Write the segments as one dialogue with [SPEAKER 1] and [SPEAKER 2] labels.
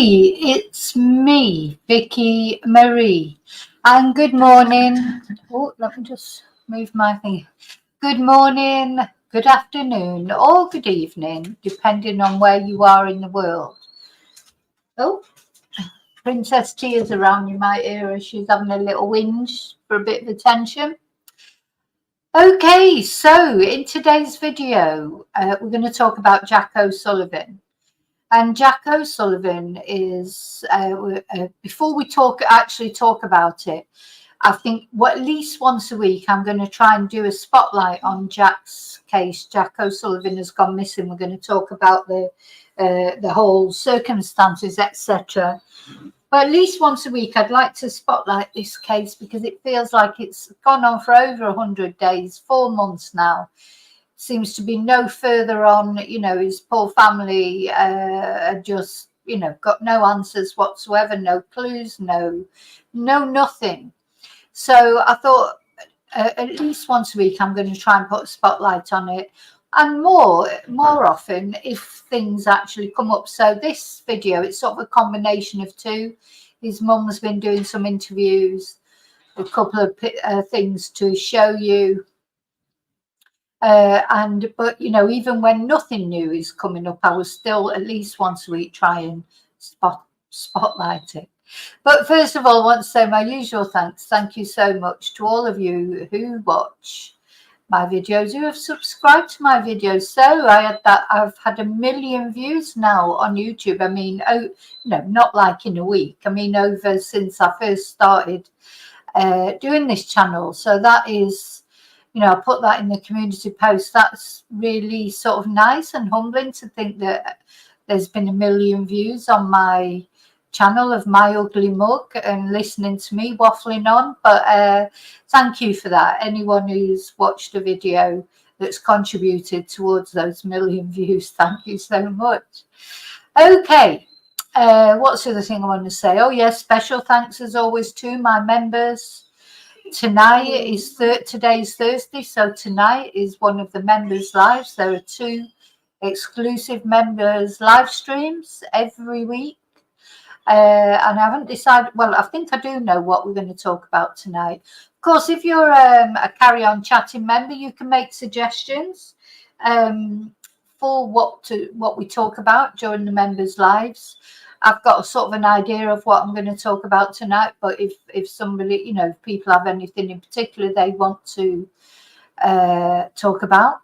[SPEAKER 1] Okay, it's me, Vicky Marie, and good morning. Oh, let me just move my thing. Good morning, good afternoon, or good evening, depending on where you are in the world. Oh, Princess Tia's around, you might hear her. She's having a little whinge for a bit of attention. Okay, so in today's video, we're going to talk about Jack O'Sullivan. And Jack O'Sullivan is, before we actually talk about it, I think at least once a week I'm going to try and do a spotlight on Jack's case. Jack O'Sullivan has gone missing. We're going to talk about the whole circumstances, etc. But at least once a week I'd like to spotlight this case because it feels like it's gone on for over 100 days, 4 months now. Seems to be no further on. His poor family just, got no answers whatsoever, no clues, no nothing. So I thought at least once a week I'm going to try and put a spotlight on it, and more often if things actually come up. So this video, it's sort of a combination of two. His mum's been doing some interviews, a couple of things to show you. But even when nothing new is coming up, I will still at least once a week try and spotlight it. But first of all, I want to say my usual thanks. Thank you so much to all of you who watch my videos, who have subscribed to my videos. So I've had 1 million views now on YouTube. I mean, not like in a week. I mean, over since I first started doing this channel. So that is, I put that in the community post. That's really sort of nice and humbling to think that there's been 1 million views on my channel of my ugly mug and listening to me waffling on. But thank you for that. Anyone who's watched a video that's contributed towards those 1 million views, thank you so much. Okay, what's the other thing I want to say? Oh yes, special thanks as always to my members. Today's Thursday, so tonight is one of the members' lives. There are 2 exclusive members live streams every week, and I haven't decided. Well, I think I do know what we're going to talk about tonight. Of course, if you're a Carry On Chatting member, you can make suggestions for what we talk about during the members' lives. I've got a sort of an idea of what I'm going to talk about tonight, but if somebody, if people have anything in particular they want to talk about,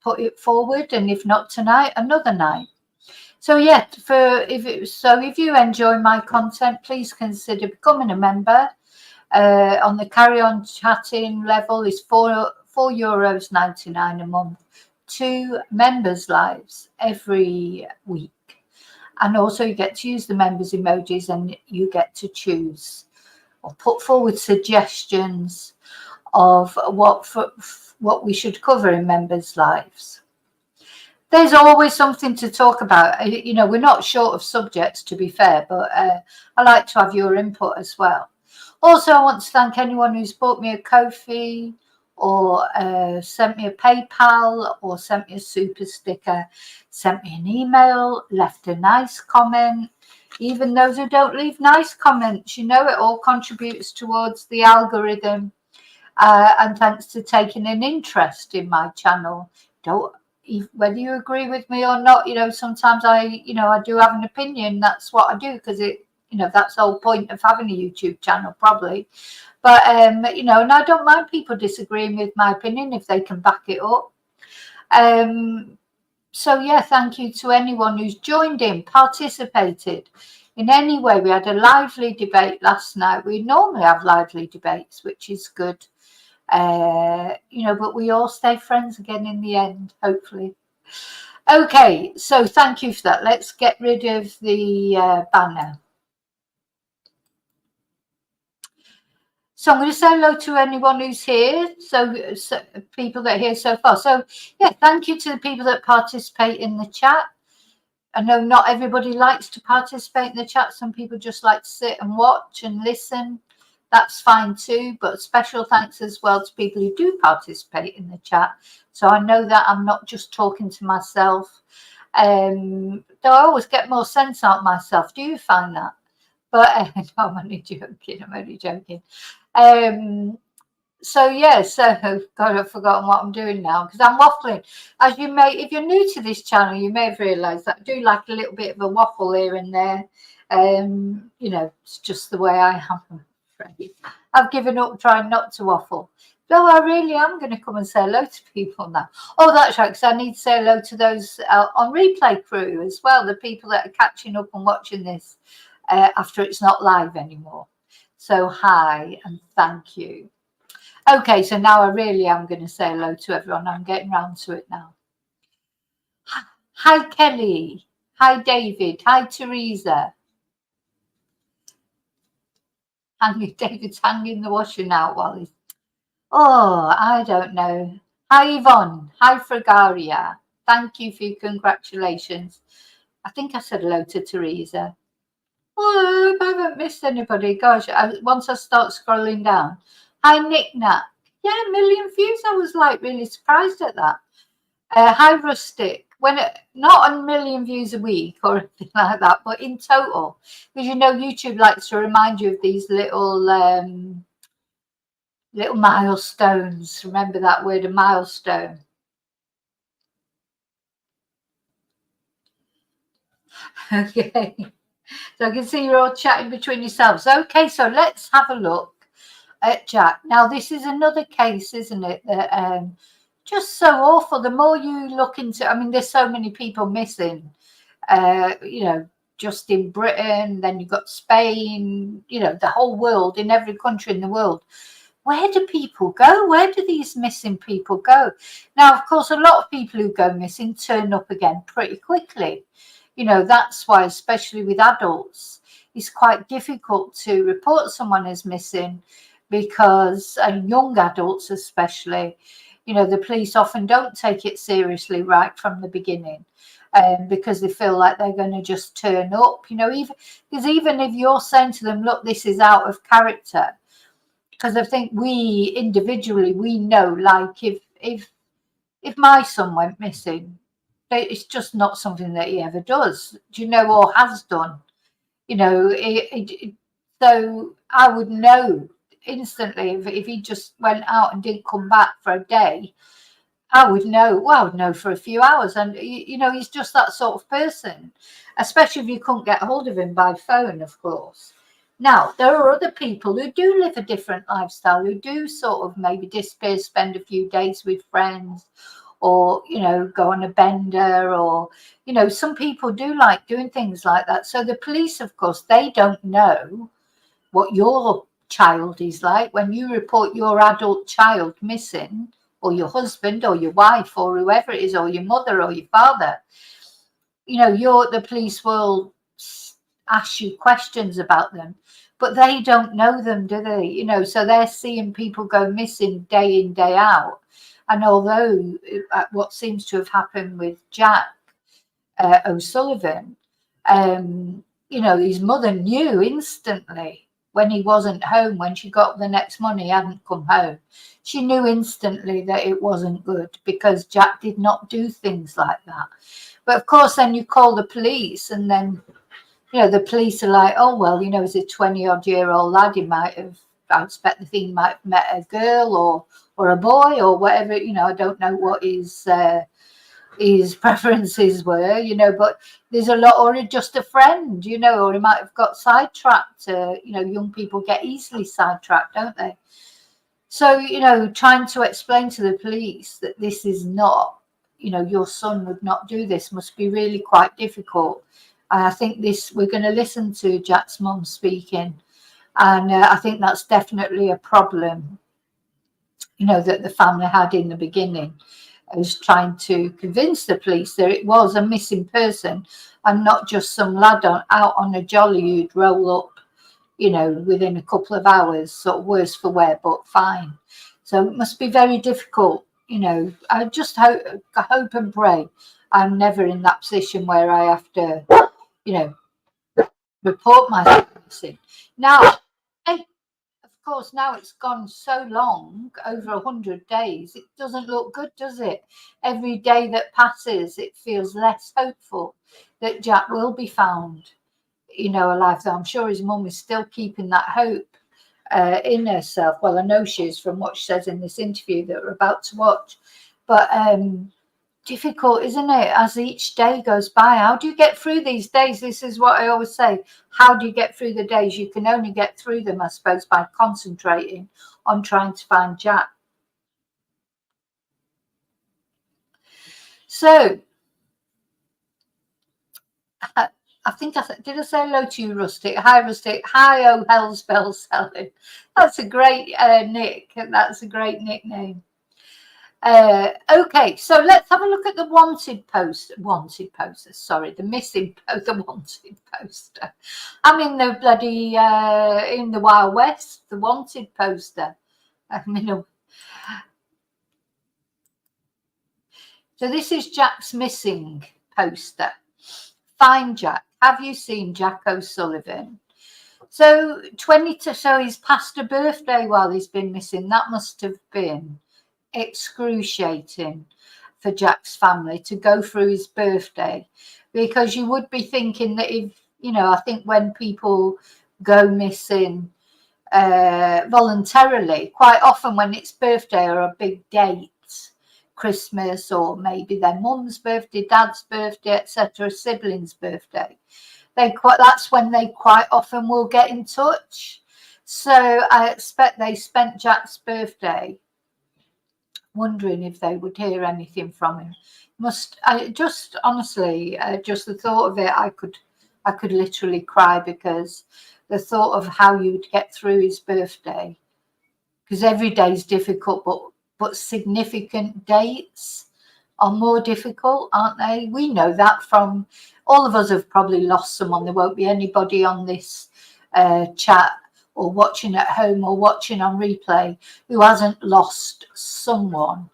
[SPEAKER 1] put it forward, and if not tonight, another night. So yeah, if you enjoy my content, please consider becoming a member. On the Carry On Chatting level is €4.99 a month. 2 members' lives every week. And also you get to use the members emojis, and you get to choose or put forward suggestions of what we should cover in members' lives. There's always something to talk about. We're not short of subjects, to be fair, but I like to have your input as well. Also, I want to thank anyone who's bought me a Ko-fi or sent me a PayPal or sent me a super sticker, sent me an email, left a nice comment. Even those who don't leave nice comments, it all contributes towards the algorithm. And thanks to taking an interest in my channel. Whether you agree with me or not, sometimes I do have an opinion. That's what I do, because that's the whole point of having a YouTube channel, probably. But, and I don't mind people disagreeing with my opinion if they can back it up. So, yeah, thank you to anyone who's joined in, participated in any way. We had a lively debate last night. We normally have lively debates, which is good. But we all stay friends again in the end, hopefully. Okay, so thank you for that. Let's get rid of the banner. So I'm going to say hello to anyone who's here. So people that are here so far. So yeah, thank you to the people that participate in the chat. I know not everybody likes to participate in the chat. Some people just like to sit and watch and listen. That's fine too. But special thanks as well to people who do participate in the chat. So I know that I'm not just talking to myself. Though I always get more sense out of myself. Do you find that? But no, I'm only joking. I'm only joking. So yeah, so God, I've forgotten what I'm doing now because I'm waffling. As you may, if you're new to this channel, you may have realised that I do like a little bit of a waffle here and there. You know, it's just the way I am. I'm afraid. I've given up trying not to waffle. Though I really am going to come and say hello to people now. Oh, that's right, because I need to say hello to those on replay crew as well, the people that are catching up and watching this after it's not live anymore. So hi and thank you. Okay, so now I really am going to say hello to everyone. I'm getting round to it now. Hi, Kelly. Hi, David. Hi, Teresa. David's hanging the washing out while he's... Oh, I don't know. Hi, Yvonne. Hi, Fragaria. Thank you for your congratulations. I think I said hello to Teresa. Oh, I haven't missed anybody. Gosh, once I start scrolling down. Hi, Nick Nat. Yeah, 1 million views. I was like really surprised at that. Hi, Rustic. When not 1 million views a week or anything like that, but in total, because you know YouTube likes to remind you of these little milestones. Remember that word, a milestone. Okay, so I can see you're all chatting between yourselves. Okay, so let's have a look at Jack. Now, this is another case, isn't it? That just so awful. The more you look into, I mean, there's so many people missing. You know, just in Britain, then you've got Spain. You know, the whole world, in every country in the world. Where do people go? Where do these missing people go? Now, of course, a lot of people who go missing turn up again pretty quickly. You know, that's why, especially with adults, it's quite difficult to report someone as missing because, and young adults especially, you know, the police often don't take it seriously right from the beginning because they feel like they're going to just turn up, you know, even if you're saying to them, look, this is out of character, because I think we individually, we know, like if my son went missing, it's just not something that he ever does, do you know, or has done, you know, so I would know instantly if he just went out and didn't come back for a day. I would know, well, I would know for a few hours. And, you know, he's just that sort of person, especially if you couldn't get hold of him by phone, of course. Now, there are other people who do live a different lifestyle, who do sort of maybe disappear, spend a few days with friends, or, you know, go on a bender, or, you know, some people do like doing things like that. So the police, of course, they don't know what your child is like. When you report your adult child missing, or your husband or your wife or whoever it is, or your mother or your father, you know, the police will ask you questions about them, but they don't know them, do they? You know, so they're seeing people go missing day in, day out. And although what seems to have happened with Jack O'Sullivan, you know, his mother knew instantly when he wasn't home. When she got the next morning, he hadn't come home. She knew instantly that it wasn't good because Jack did not do things like that. But of course, then you call the police, and then, you know, the police are like, oh, well, you know, as a 20-odd-year-old lad, he might have, I expect the thing might have met a girl or a boy or whatever, you know, I don't know what his preferences were, you know, but there's a lot, or just a friend, you know, or he might have got sidetracked. You know, young people get easily sidetracked, don't they? So, you know, trying to explain to the police that this is not, you know, your son would not do this must be really quite difficult. And I think we're going to listen to Jack's mum speaking, and I think that's definitely a problem, you know, that the family had in the beginning. I was trying to convince the police that it was a missing person and not just some lad out on a jolly who'd roll up, you know, within a couple of hours, sort of worse for wear, but fine. So it must be very difficult, you know. I just hope and pray I'm never in that position where I have to, you know, report myself missing. Now, of course, now it's gone so long, over 100 days, it doesn't look good, does it? Every day that passes, it feels less hopeful that Jack will be found, alive. Though I'm sure his mum is still keeping that hope in herself. Well, I know she is from what she says in this interview that we're about to watch. But difficult, isn't it, as each day goes by? How do you get through these days? This is what I always say. How do you get through the days? You can only get through them, I suppose, by concentrating on trying to find Jack. So I think did I say hello to you, Rustic? Hi, Rustic. Hi, oh, hell's bell selling. That's a great nick. That's a great nickname. Okay, so let's have a look at the wanted poster. The missing poster. The wanted poster. I'm in the bloody in the Wild West. The wanted poster. So this is Jack's missing poster. Find Jack. Have you seen Jack O'Sullivan? So so he's passed a birthday while he's been missing. That must have been excruciating for Jack's family to go through his birthday, because you would be thinking that if I think when people go missing voluntarily, quite often when it's birthday or a big date, Christmas or maybe their mum's birthday, dad's birthday, etc., siblings' birthday, that's when they quite often will get in touch. So I expect they spent Jack's birthday wondering if they would hear anything from him. Honestly, just the thought of it, I could literally cry, because the thought of how you would get through his birthday, because every day is difficult, but significant dates are more difficult, aren't they? We know that from all of us have probably lost someone. There won't be anybody on this chat or watching at home or watching on replay who hasn't lost someone,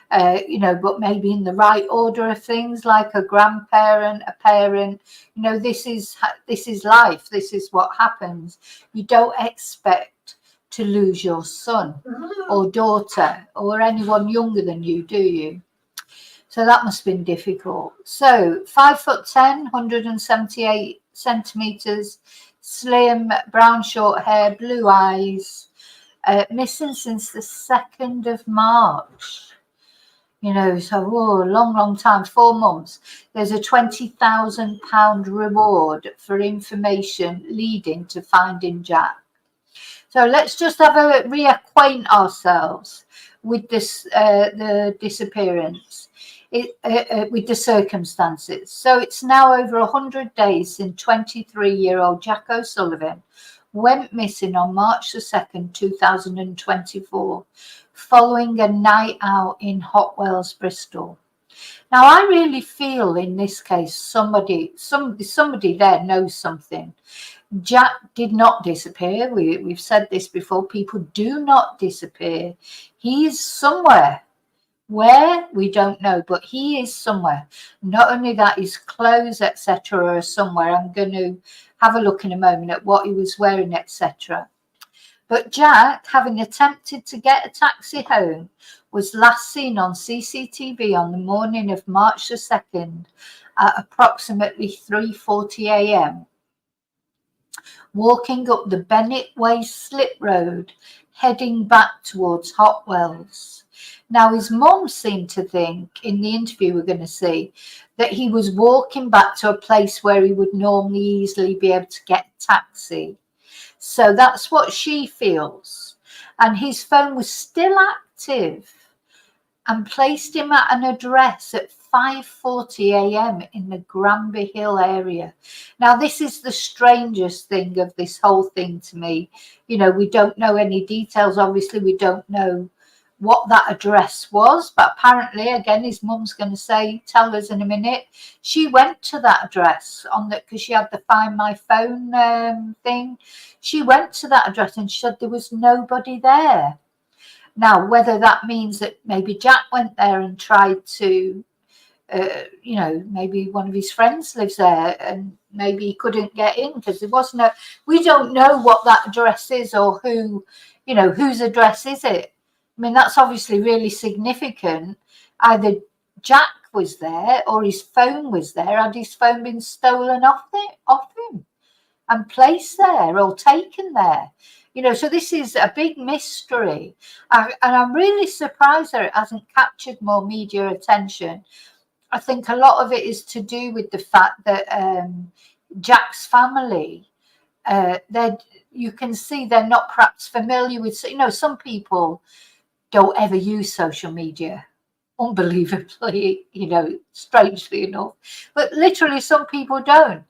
[SPEAKER 1] but maybe in the right order of things, like a grandparent, a parent. This is life. This is what happens. You don't expect to lose your son or daughter or anyone younger than you, do you? So that must have been difficult. So 5'10", 178 centimeters, slim, brown short hair, blue eyes, missing since the 2nd of March. So long time, 4 months. There's a £20,000 reward for information leading to finding Jack. So let's just have a reacquaint ourselves with this, the disappearance, with the circumstances. So it's now over 100 days since 23-year-old Jack O'Sullivan went missing on March the 2nd, 2024, following a night out in Hotwells, Bristol. Now, I really feel in this case somebody there knows something. Jack did not disappear. We've said this before. People do not disappear. He is somewhere. Where? We don't know, but he is somewhere. Not only that, his clothes, etc., are somewhere. I'm going to have a look in a moment at what he was wearing, etc. But Jack, having attempted to get a taxi home, was last seen on CCTV on the morning of March the 2nd at approximately 3:40 a.m. walking up the Bennett Way slip road, heading back towards Hotwells. Now, his mum seemed to think, in the interview we're going to see, that he was walking back to a place where he would normally easily be able to get a taxi. So that's what she feels. And his phone was still active and placed him at an address at 5:40 a.m. in the Granby Hill area. Now, this is the strangest thing of this whole thing to me. We don't know any details. Obviously, we don't know what that address was, but apparently, again, his mum's going to tell us in a minute, she went to that address because she had the Find My Phone thing. She went to that address and she said there was nobody there. Now, whether that means that maybe Jack went there and tried to you know, maybe one of his friends lives there and maybe he couldn't get in because there wasn't a, we don't know what that address is or who, you know, whose address is it. I mean, that's obviously really significant. Either Jack was there or his phone was there. Had his phone been stolen off him and placed there or taken there? You know, so this is a big mystery. And I'm really surprised that it hasn't captured more media attention. I think a lot of it is to do with the fact that Jack's family, you can see they're not perhaps familiar with, you know, some people don't ever use social media, unbelievably, you know, strangely enough, but literally some people don't.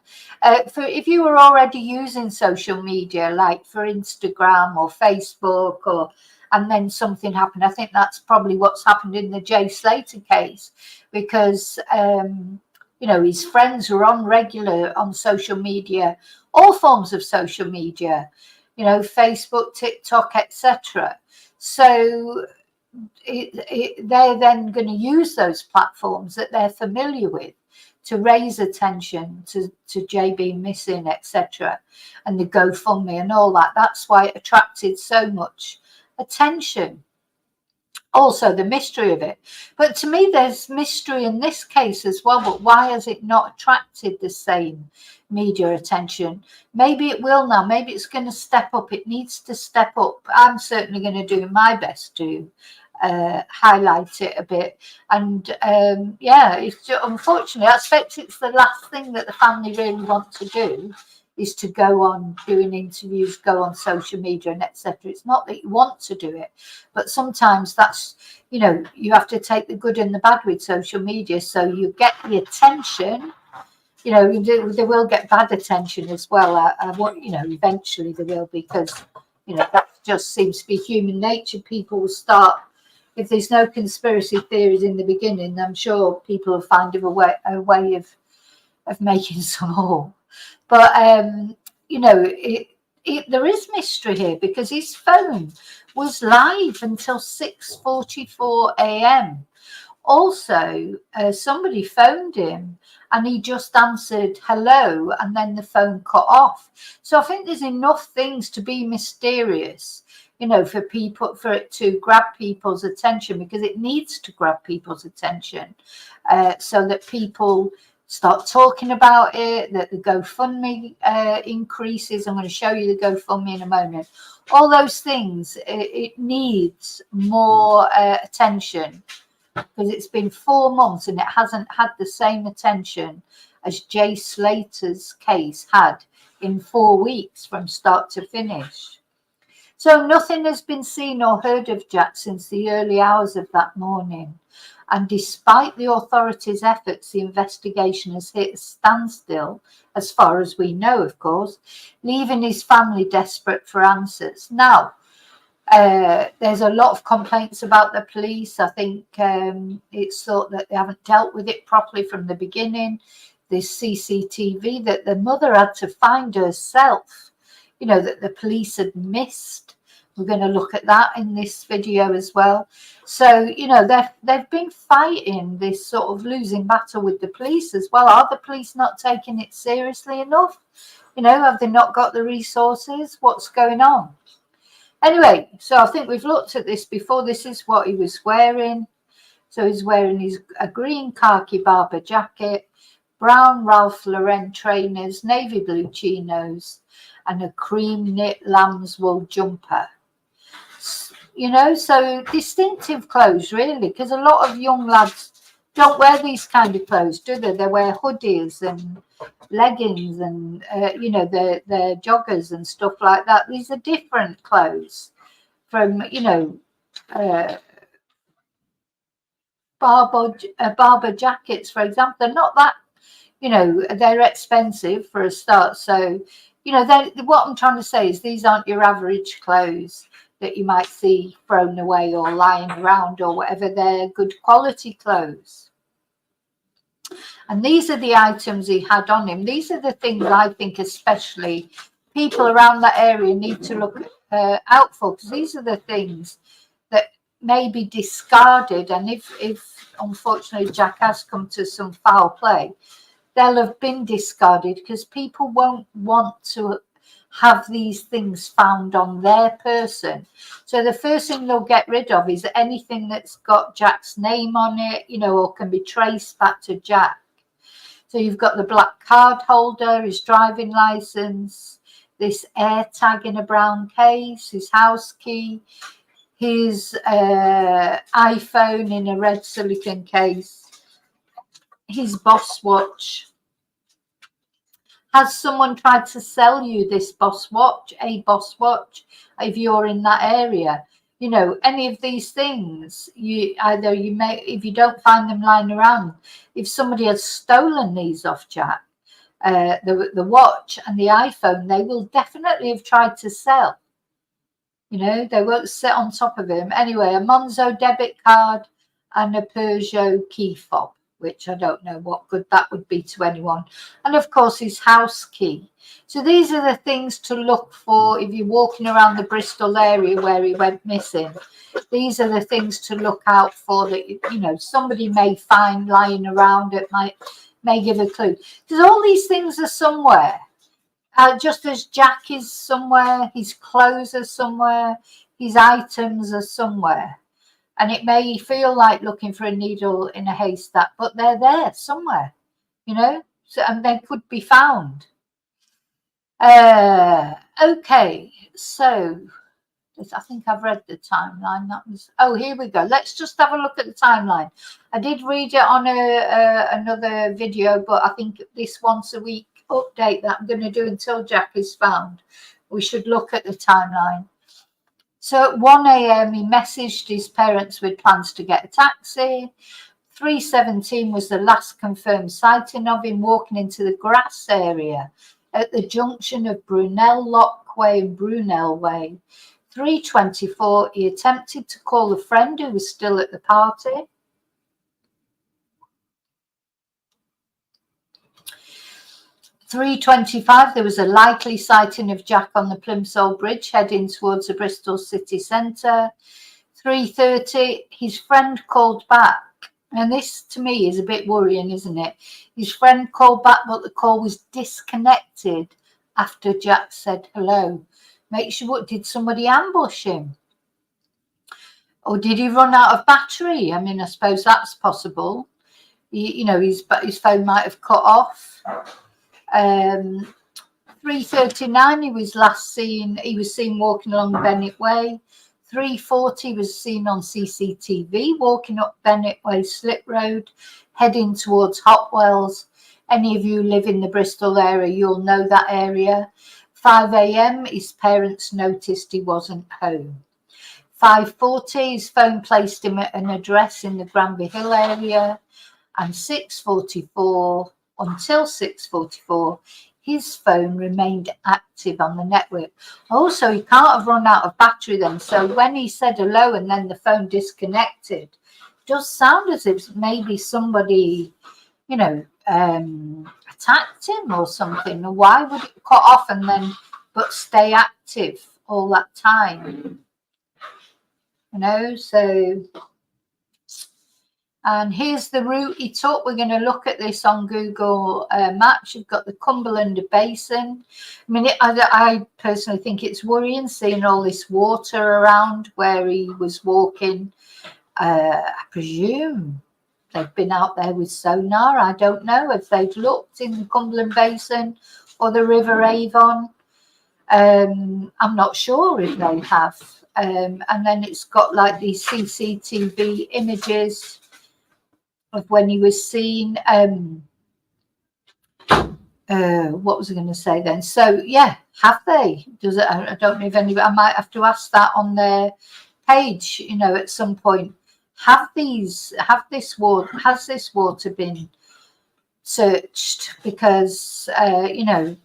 [SPEAKER 1] If you were already using social media, like for Instagram or Facebook, or and then something happened, I think that's probably what's happened in the Jay Slater case, because you know, his friends were on regular on social media, all forms of social media, you know, Facebook, TikTok, etc. So they're then going to use those platforms that they're familiar with to raise attention to Jay being missing, etc., and the GoFundMe and all that. That's why it attracted so much attention. Also, the mystery of it. But to me, there's mystery in this case as well. But why has it not attracted the same media attention? Maybe it will now. Maybe it's going to step up. It needs to step up. I'm certainly going to do my best to highlight it a bit. And yeah, it's just, unfortunately, I expect it's the last thing that the family really want to do, is to go on doing interviews, go on social media and etc. It's not that you want to do it, but sometimes that's, you know, you have to take the good and the bad with social media. So you get the attention, you know, they will get bad attention as well. You know, eventually they will, because, you know, that just seems to be human nature. People will start, if there's no conspiracy theories in the beginning, I'm sure people will find a way of making some more. But you know, there is mystery here, because his phone was live until 6:44 a.m. Also, somebody phoned him and he just answered hello, and then the phone cut off. So I think there's enough things to be mysterious, you know, for it to grab people's attention, because it needs to grab people's attention, so that people start talking about it, that the GoFundMe increases. I'm going to show you the GoFundMe in a moment. All those things, it needs more attention, because it's been 4 months and it hasn't had the same attention as Jay Slater's case had in 4 weeks from start to finish. So nothing has been seen or heard of Jack since the early hours of that morning. And despite the authorities' efforts, the investigation has hit a standstill, as far as we know, of course, leaving his family desperate for answers. Now, there's a lot of complaints about the police. I think it's thought that they haven't dealt with it properly from the beginning. This CCTV that the mother had to find herself, you know, that the police had missed. We're going to look at that in this video as well. So, you know, they've been fighting this sort of losing battle with the police as well. Are the police not taking it seriously enough? You know, have they not got the resources? What's going on? Anyway, so I think we've looked at this before. This is what he was wearing. So he's wearing a green khaki Barber jacket, brown Ralph Lauren trainers, navy blue chinos, and a cream knit lamb's wool jumper. You know, so distinctive clothes, really, because a lot of young lads don't wear these kind of clothes, do they? They wear hoodies and leggings and, you know, their joggers and stuff like that. These are different clothes from, you know, Barber jackets, for example. They're not that, you know, they're expensive for a start. So, you know, what I'm trying to say is these aren't your average clothes that you might see thrown away or lying around or whatever. They're good quality clothes. And these are the items he had on him. These are the things I think especially people around that area need to look out for, because these are the things that may be discarded, and if unfortunately Jack has come to some foul play, they'll have been discarded because people won't want to have these things found on their person. So the first thing they'll get rid of is anything that's got Jack's name on it, you know, or can be traced back to Jack. So you've got the black card holder, his driving license, this air tag in a brown case, his house key, his iPhone in a red silicone case, his boss watch. Has someone tried to sell you this boss watch, if you're in that area? You know, any of these things, you may, if you don't find them lying around, if somebody has stolen these off Jack, the watch and the iPhone, they will definitely have tried to sell. You know, they won't sit on top of him. Anyway, a Monzo debit card and a Peugeot key fob, which I don't know what good that would be to anyone. And of course, his house key. So these are the things to look for if you're walking around the Bristol area where he went missing. These are the things to look out for that, you know, somebody may find lying around. It may give a clue. Because all these things are somewhere. Just as Jack is somewhere, his clothes are somewhere, his items are somewhere. And it may feel like looking for a needle in a haystack, but they're there somewhere, you know, so, and they could be found. Okay, so I think I've read the timeline. That was, oh, here we go. Let's just have a look at the timeline. I did read it on another video, but I think this once a week update that I'm going to do until Jack is found, we should look at the timeline. So at 1 a.m. he messaged his parents with plans to get a taxi. 3:17 was the last confirmed sighting of him walking into the grass area at the junction of Brunel Lock Way and Brunel Way. 3:24 he attempted to call a friend who was still at the party. 3:25 there was a likely sighting of Jack on the Plimsoll Bridge heading towards the Bristol city centre. 3:30 his friend called back, and this to me is a bit worrying, isn't it? His friend called back, but the call was disconnected after Jack said hello. Makes you what, did somebody ambush him? Or did he run out of battery? I mean, I suppose that's possible. You know, his phone might have cut off. 3:39 he was last seen. He was seen walking along Bennett Way. 3:40 was seen on CCTV walking up Bennett Way Slip Road, heading towards Hotwells. Any of you live in the Bristol area, you'll know that area. 5 a.m. his parents noticed he wasn't home. 5:40 his phone placed him at an address in the Granby Hill area, and 6:44 until 6:44 his phone remained active on the network. Also, he can't have run out of battery then. So when he said hello and then the phone disconnected, it does sound as if maybe somebody, you know, attacked him or something. Or why would it cut off and then but stay active all that time? You know, so. And here's the route he took. We're going to look at this on Google Maps. You've got the Cumberland Basin. I mean, I personally think it's worrying seeing all this water around where he was walking. I presume they've been out there with sonar. I don't know if they've looked in the Cumberland Basin or the River Avon. I'm not sure if they have. And then it's got like these CCTV images of when he was seen. What was I going to say then? So yeah, have they? Does it? I don't know if anybody. I might have to ask that on their page. You know, at some point, has this water been searched? Because you know,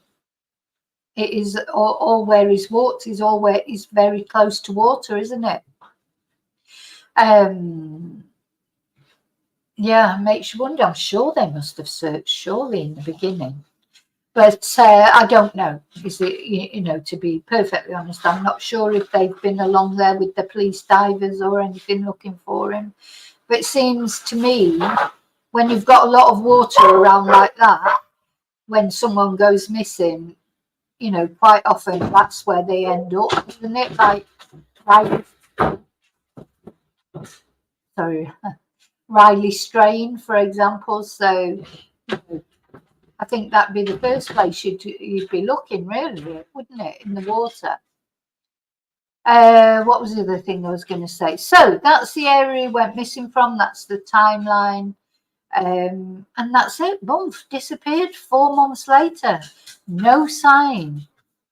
[SPEAKER 1] it is all where he's walked is all where he's very close to water, isn't it? Yeah, makes you wonder. I'm sure they must have searched surely in the beginning. But I don't know. Is it, you know, to be perfectly honest, I'm not sure if they've been along there with the police divers or anything looking for him. But it seems to me, when you've got a lot of water around like that, when someone goes missing, you know, quite often that's where they end up, isn't it? Like Riley Strain, for example. So I think that'd be the first place you'd be looking, really, wouldn't it, in the water? What was the other thing I was going to say? So that's the area he went missing from. That's the timeline. And that's it. Boom, disappeared 4 months later. No sign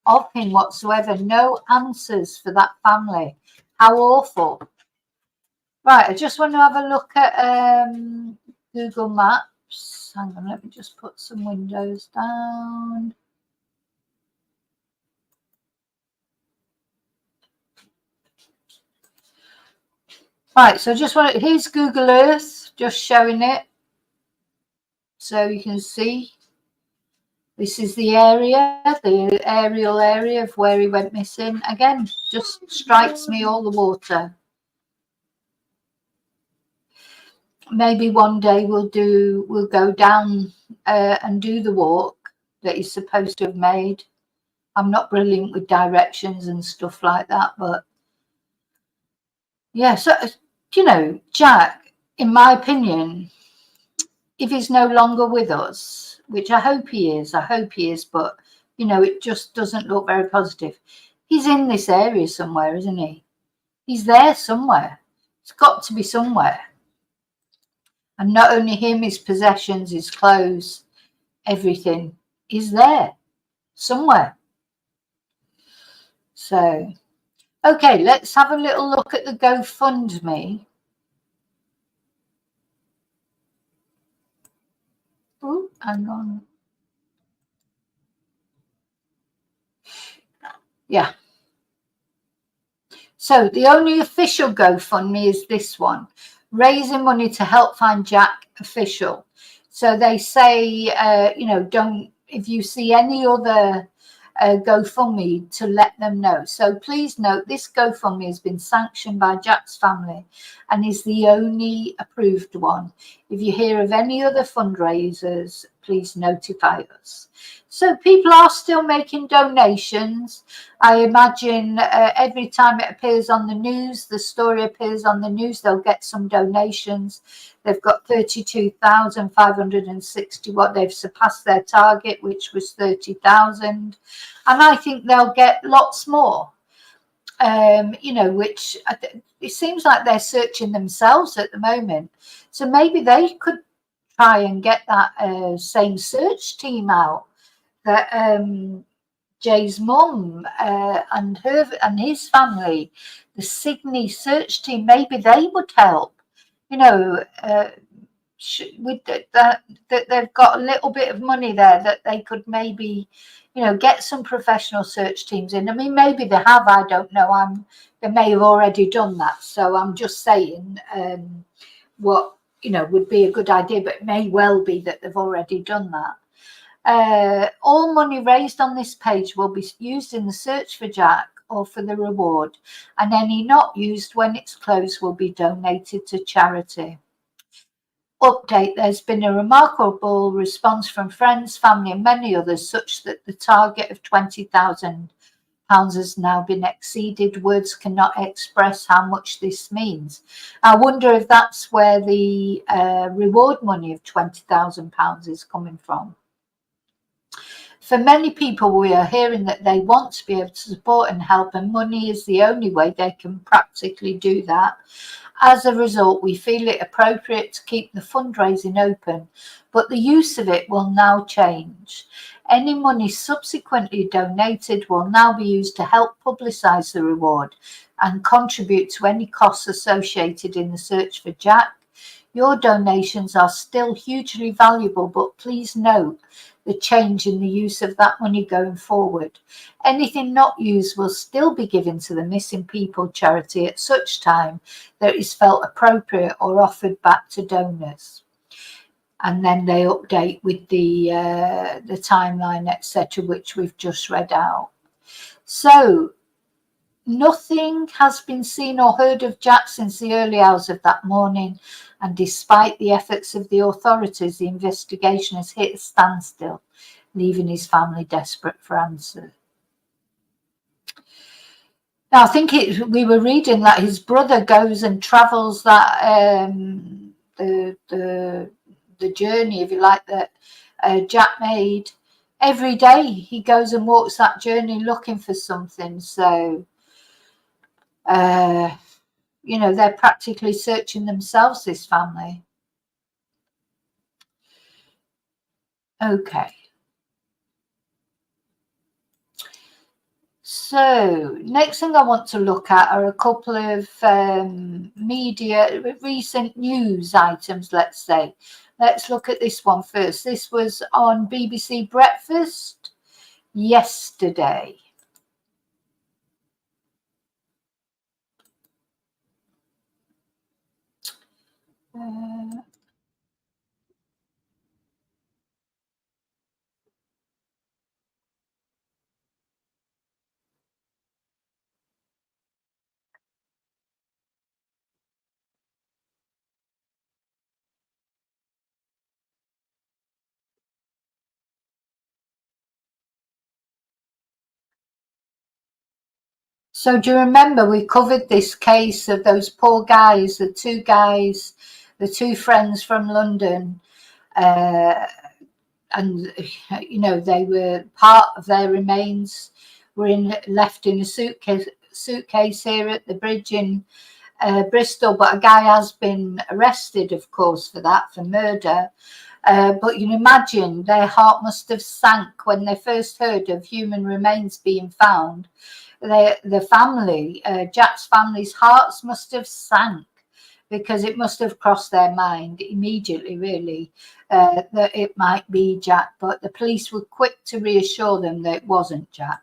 [SPEAKER 1] of him whatsoever. No answers for that family. How awful. Right, I just want to have a look at Google Maps. Hang on, let me just put some windows down. Right, so just want to, here's Google Earth, just showing it. So you can see, this is the area, the aerial area of where he went missing. Again, just strikes me all the water. Maybe one day we'll go down and do the walk that he's supposed to have made. I'm not brilliant with directions and stuff like that, but yeah. So, you know, Jack, in my opinion, if he's no longer with us, which I hope he is, but you know, it just doesn't look very positive. He's in this area somewhere, isn't he? He's there somewhere. It's got to be somewhere. And not only him, his possessions, his clothes, everything is there somewhere. So, okay, let's have a little look at the GoFundMe. Oh, hang on. Yeah. So the only official GoFundMe is this one. Raising money to help find Jack official. So they say, you know, don't, if you see any other GoFundMe, to let them know. So please note, this GoFundMe has been sanctioned by Jack's family and is the only approved one. If you hear of any other fundraisers, please notify us. So people are still making donations. I imagine every time it appears on the news, the story appears on the news, they'll get some donations. They've got 32,560. What they've surpassed their target, which was 30,000, and I think they'll get lots more. You know, which it seems like they're searching themselves at the moment. So maybe they could try and get that same search team out that Jay's mum and his family, the Sydney search team, maybe they would help. You know, with that they've got a little bit of money there that they could maybe, you know, get some professional search teams in. I mean, maybe they have. I don't know. They may have already done that. So I'm just saying what, you know, would be a good idea, but it may well be that they've already done that. All money raised on this page will be used in the search for Jack or for the reward, and any not used when it's closed will be donated to charity. Update: there's been a remarkable response from friends, family and many others, such that the target of £20,000 has now been exceeded. Words cannot express how much this means. I wonder if that's where the reward money of £20,000 is coming from. For many people, we are hearing that they want to be able to support and help, and money is the only way they can practically do that. As a result, we feel it appropriate to keep the fundraising open, but the use of it will now change. Any money subsequently donated will now be used to help publicise the reward and contribute to any costs associated in the search for Jack. Your donations are still hugely valuable, but please note the change in the use of that money going forward. Anything not used will still be given to the Missing People charity at such time that it is felt appropriate or offered back to donors. and then they update with the timeline, etc., which we've just read out. So nothing has been seen or heard of Jack since the early hours of that morning, and despite the efforts of the authorities, the investigation has hit a standstill, leaving his family desperate for answers. Now, I think we were reading that his brother goes and travels that the journey, if you like, that Jack made. Every day he goes and walks that journey looking for something. So, you know, they're practically searching themselves, this family. Okay. So next thing I want to look at are a couple of recent news items, let's say. Let's look at this one first. This was on BBC Breakfast yesterday. So do you remember we covered this case of those poor guys, the two friends from London, and you know, they were part of their remains were left in a suitcase here at the bridge in Bristol, but a guy has been arrested, of course, for that, for murder. But you can imagine their heart must have sank when they first heard of human remains being found. The family, Jack's family's hearts must have sank, because it must have crossed their mind immediately, really, that it might be Jack. But the police were quick to reassure them that it wasn't Jack.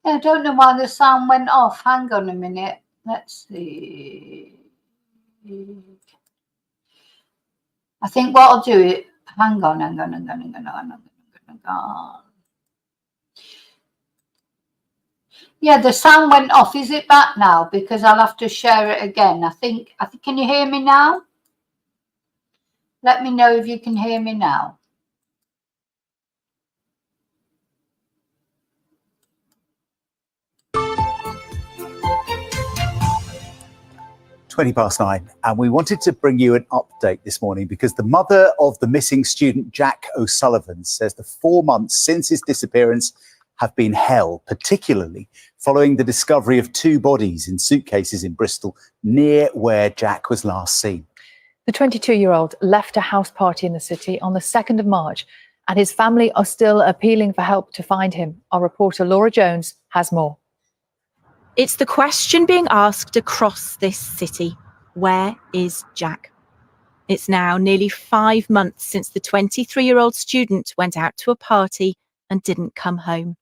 [SPEAKER 1] I don't know why the sound went off. Hang on a minute. Let's see. I think what I'll do it. Hang on. Yeah, the sound went off. Is it back now? Because I'll have to share it again. I think. Can you hear me now? Let me know if you can hear me now.
[SPEAKER 2] 9:20, and we wanted to bring you an update this morning because the mother of the missing student Jack O'Sullivan says the 4 months since his disappearance have been hell, particularly following the discovery of 2 bodies in suitcases in Bristol near where Jack was last seen.
[SPEAKER 3] The 22-year-old left a house party in the city on the 2nd of March, and his family are still appealing for help to find him. Our reporter Laura Jones has more.
[SPEAKER 4] It's the question being asked across this city. Where is Jack? It's now nearly 5 months since the 23-year-old student went out to a party and didn't come home.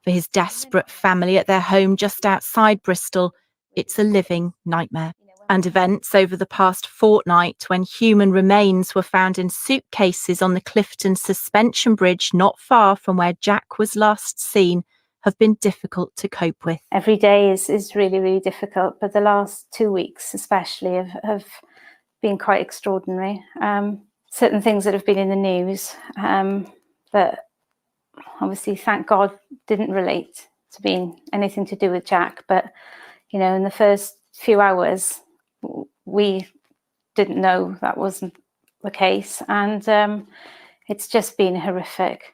[SPEAKER 4] For his desperate family at their home just outside Bristol, it's a living nightmare. And events over the past fortnight when human remains were found in suitcases on the Clifton Suspension Bridge not far from where Jack was last seen have been difficult to cope with.
[SPEAKER 5] Every day is really, really difficult, but the last 2 weeks especially have been quite extraordinary. Certain things that have been in the news that obviously, thank God, didn't relate to being anything to do with Jack. But, you know, in the first few hours, we didn't know that wasn't the case, and it's just been horrific.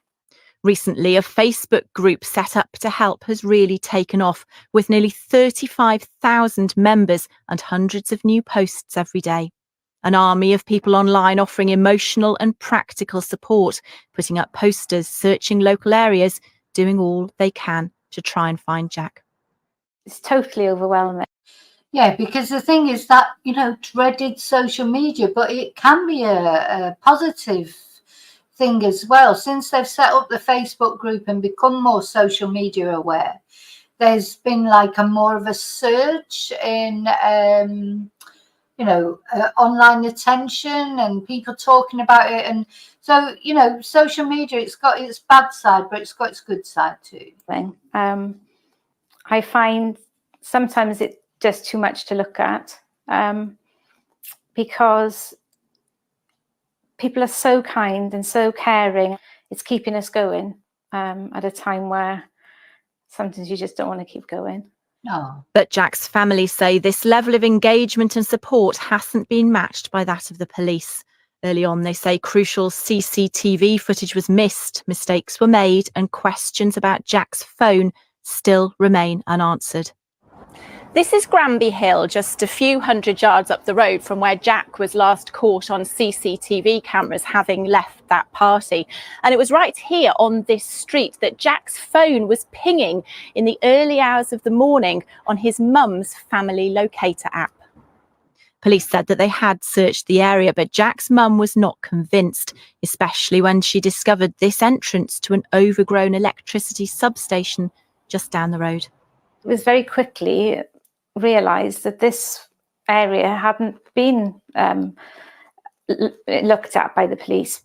[SPEAKER 4] Recently, a Facebook group set up to help has really taken off, with nearly 35,000 members and hundreds of new posts every day. An army of people online offering emotional and practical support, putting up posters, searching local areas, doing all they can to try and find Jack.
[SPEAKER 5] It's totally overwhelming.
[SPEAKER 1] Yeah, because the thing is that, you know, dreaded social media, but it can be a positive thing as well. Since they've set up the Facebook group and become more social media aware, there's been like a more of a surge in you know, online attention and people talking about it. And so, you know, social media, it's got its bad side, but it's got its good side too.
[SPEAKER 5] I find sometimes it's just too much to look at, because people are so kind and so caring. It's keeping us going at a time where sometimes you just don't want to keep going.
[SPEAKER 1] No.
[SPEAKER 4] But Jack's family say this level of engagement and support hasn't been matched by that of the police. Early on, they say crucial CCTV footage was missed, mistakes were made, and questions about Jack's phone still remain unanswered. This is Granby Hill, just a few hundred yards up the road from where Jack was last caught on CCTV cameras having left that party. And it was right here on this street that Jack's phone was pinging in the early hours of the morning on his mum's family locator app. Police said that they had searched the area, but Jack's mum was not convinced, especially when she discovered this entrance to an overgrown electricity substation just down the road.
[SPEAKER 5] It was very quickly realised that this area hadn't been looked at by the police.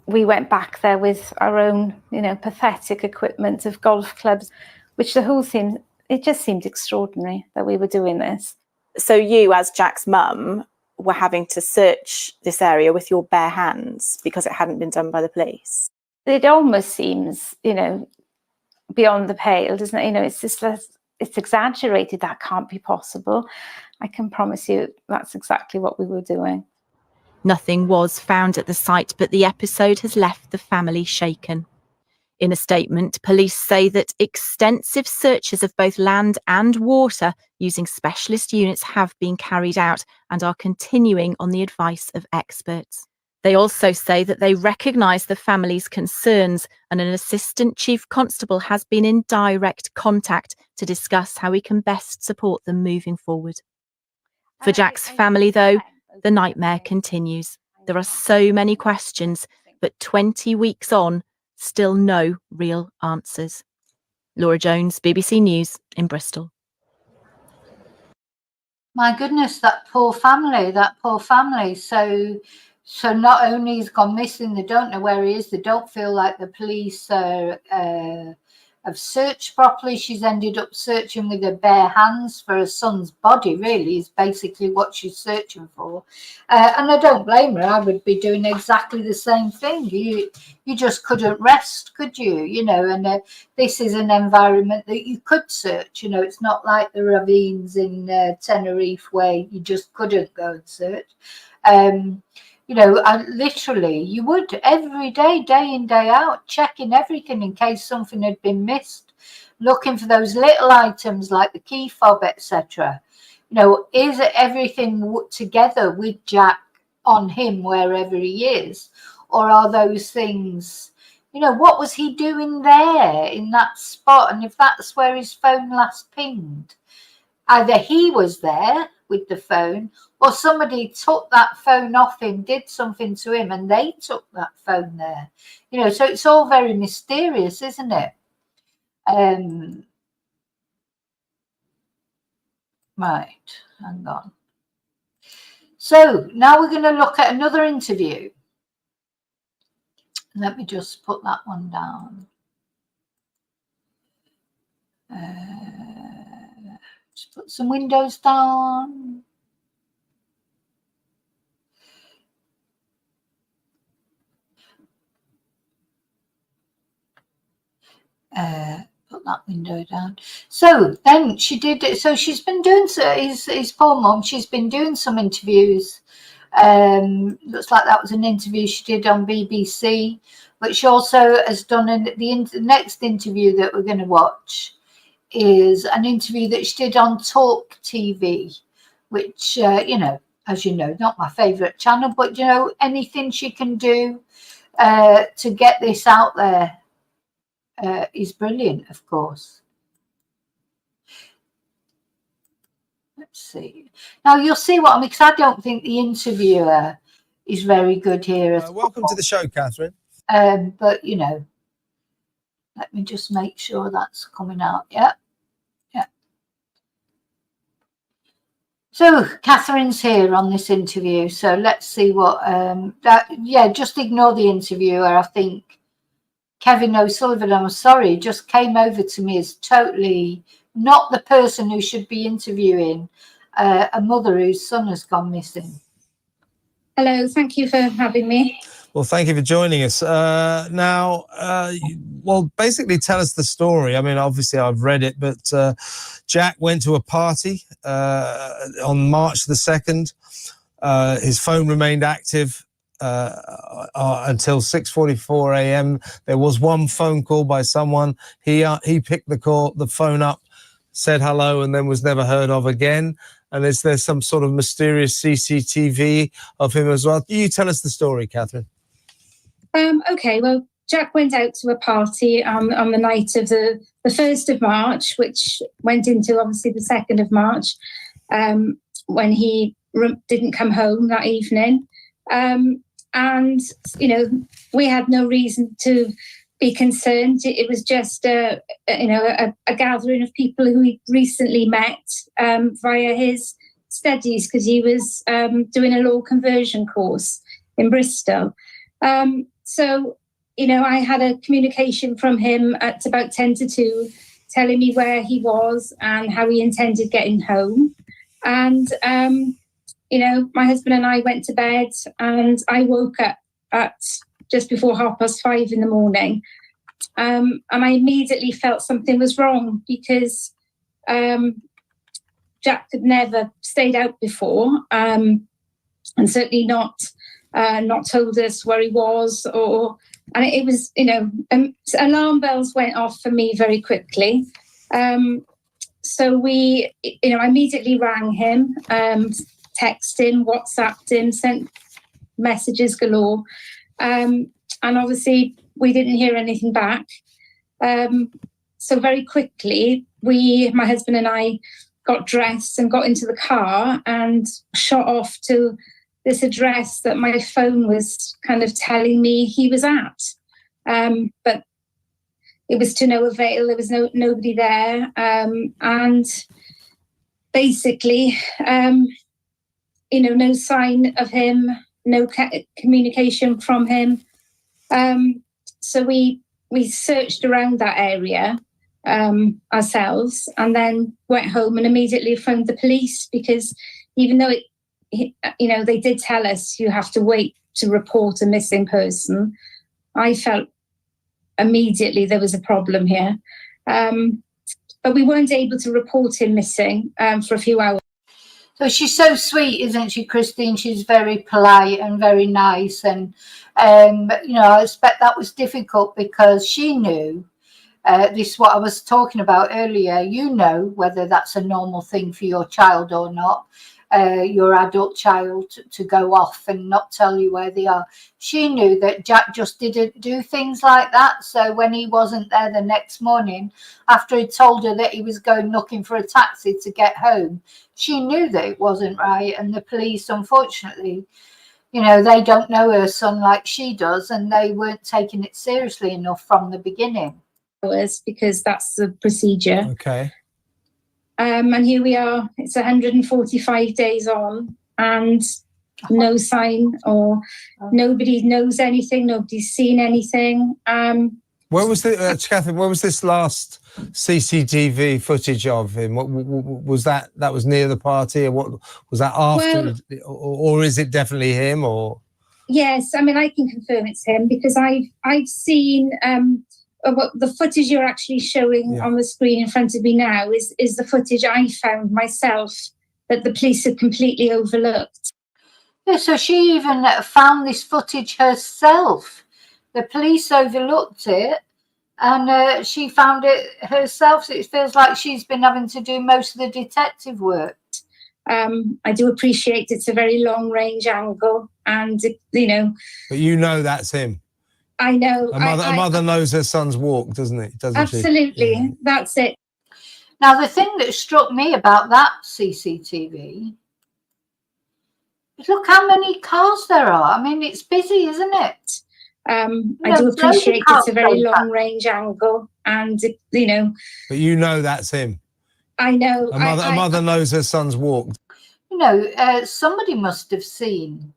[SPEAKER 5] We went back there with our own, you know, pathetic equipment of golf clubs, which the whole thing, it just seemed extraordinary that we were doing this.
[SPEAKER 4] So you, as Jack's mum, were having to search this area with your bare hands because it hadn't been done by the police?
[SPEAKER 5] It almost seems, you know, beyond the pale, doesn't it? You know, it's just, it's exaggerated. That can't be possible. I can promise you that's exactly what we were doing.
[SPEAKER 4] Nothing was found at the site, but the episode has left the family shaken. In a statement, police say that extensive searches of both land and water using specialist units have been carried out and are continuing on the advice of experts. They also say that they recognise the family's concerns, and an assistant chief constable has been in direct contact to discuss how we can best support them moving forward. For Jack's family, though, the nightmare continues. There are so many questions, but 20 weeks on, still no real answers. Laura Jones, BBC News in Bristol.
[SPEAKER 1] My goodness, that poor family, So not only he's gone missing, they don't know where he is, they don't feel like the police have searched properly. She's ended up searching with her bare hands for her son's body, really, is basically what she's searching for. And I don't blame her. I would be doing exactly the same thing. You just couldn't rest, could you? You know, and this is an environment that you could search. You know, it's not like the ravines in Tenerife where you just couldn't go and search. You know, literally, you would every day, day in, day out, checking everything in case something had been missed, looking for those little items like the key fob, etc. You know, is everything together with Jack on him wherever he is? Or are those things, you know, what was he doing there in that spot? And if that's where his phone last pinged, either he was there with the phone or somebody took that phone off him, did something to him, and they took that phone there. You know, so it's all very mysterious, isn't it? Right, hang on. So now we're going to look at another interview. Let me just put that one down. Just put some windows down. Put that window down. So then she did. So she's been doing. His poor mum. She's been doing some interviews Looks like that was an interview she did on BBC, but she also has done the next interview that we're going to watch is an interview that she did on Talk TV, which, you know, as you know, not my favourite channel, but, you know, anything she can do to get this out there is brilliant, of course. Let's see. Now, you'll see what I mean, because I don't think the interviewer is very good here.
[SPEAKER 6] Welcome to the show, Catherine.
[SPEAKER 1] But, you know, let me just make sure that's coming out. Yeah. Yeah. So Catherine's here on this interview. So let's see what, yeah, just ignore the interviewer. I think Kevin O'Sullivan, I'm sorry, just came over to me as totally not the person who should be interviewing a mother whose son has gone missing.
[SPEAKER 5] Hello, thank you for having me.
[SPEAKER 6] Well, thank you for joining us. Now, well, basically tell us the story. I mean, obviously I've read it, but Jack went to a party on March the 2nd. His phone remained active until 6:44 a.m. There was one phone call by someone. He picked the phone up, said hello, and then was never heard of again. And is there some sort of mysterious CCTV of him as well? You tell us the story, Catherine.
[SPEAKER 5] Okay, well, Jack went out to a party on the night of the 1st of March, which went into obviously the 2nd of March, when he didn't come home that evening. And, you know, we had no reason to be concerned. It was just, you know, a gathering of people who he recently met via his studies, because he was doing a law conversion course in Bristol. So, you know, I had a communication from him at about 10 to 2, telling me where he was and how he intended getting home. And, you know, my husband and I went to bed, and I woke up at just before 5:30 in the morning. And I immediately felt something was wrong, because Jack had never stayed out before, and certainly not told us where he was, and it was, you know, alarm bells went off for me very quickly. So we, you know, I immediately rang him, texted him, WhatsApped him, sent messages galore. And obviously we didn't hear anything back. So very quickly, my husband and I got dressed and got into the car and shot off to this address that my phone was kind of telling me he was at. But it was to no avail. There was nobody there. And basically, you know, no sign of him, no communication from him. So we searched around that area ourselves, and then went home and immediately phoned the police, because even though you know, they did tell us you have to wait to report a missing person, I felt immediately there was a problem here. But we weren't able to report him missing for a few hours.
[SPEAKER 1] So she's so sweet, isn't she, Christine? She's very polite and very nice. And, you know, I expect that was difficult because she knew, this is what I was talking about earlier, you know whether that's a normal thing for your child or not, your adult child to go off and not tell you where they are. She knew that Jack just didn't do things like that. So when he wasn't there the next morning, after he told her that he was going looking for a taxi to get home, she knew that it wasn't right. And the police, unfortunately, you know, they don't know her son like she does, and they weren't taking it seriously enough from the beginning.
[SPEAKER 5] Because that's the procedure.
[SPEAKER 6] Okay.
[SPEAKER 5] And here we are, it's 145 days on, and no sign, or nobody knows anything, nobody's seen anything.
[SPEAKER 6] Where was Catherine, where was this last CCTV footage of him? What was that? That was near the party, or what was that after? Well, or is it definitely him? Or
[SPEAKER 5] yes, I mean, I can confirm it's him, because I've seen the footage you're actually showing on the screen in front of me now is the footage I found myself that the police had completely overlooked.
[SPEAKER 1] Yeah, so she even found this footage herself. The police overlooked it, and she found it herself. So it feels like she's been having to do most of the detective work.
[SPEAKER 5] I do appreciate it's a very long range angle, and
[SPEAKER 6] But you know that's him.
[SPEAKER 5] I know.
[SPEAKER 6] A mother knows her son's walk, doesn't it? Doesn't
[SPEAKER 5] absolutely,
[SPEAKER 6] she? Yeah.
[SPEAKER 5] that's it.
[SPEAKER 1] Now, the thing that struck me about that CCTV is look how many cars there are. I mean, it's busy, isn't it?
[SPEAKER 5] I do appreciate it's a very long range angle, and
[SPEAKER 6] But you know that's him.
[SPEAKER 5] I know.
[SPEAKER 6] A mother knows her son's walk.
[SPEAKER 1] Somebody must have seen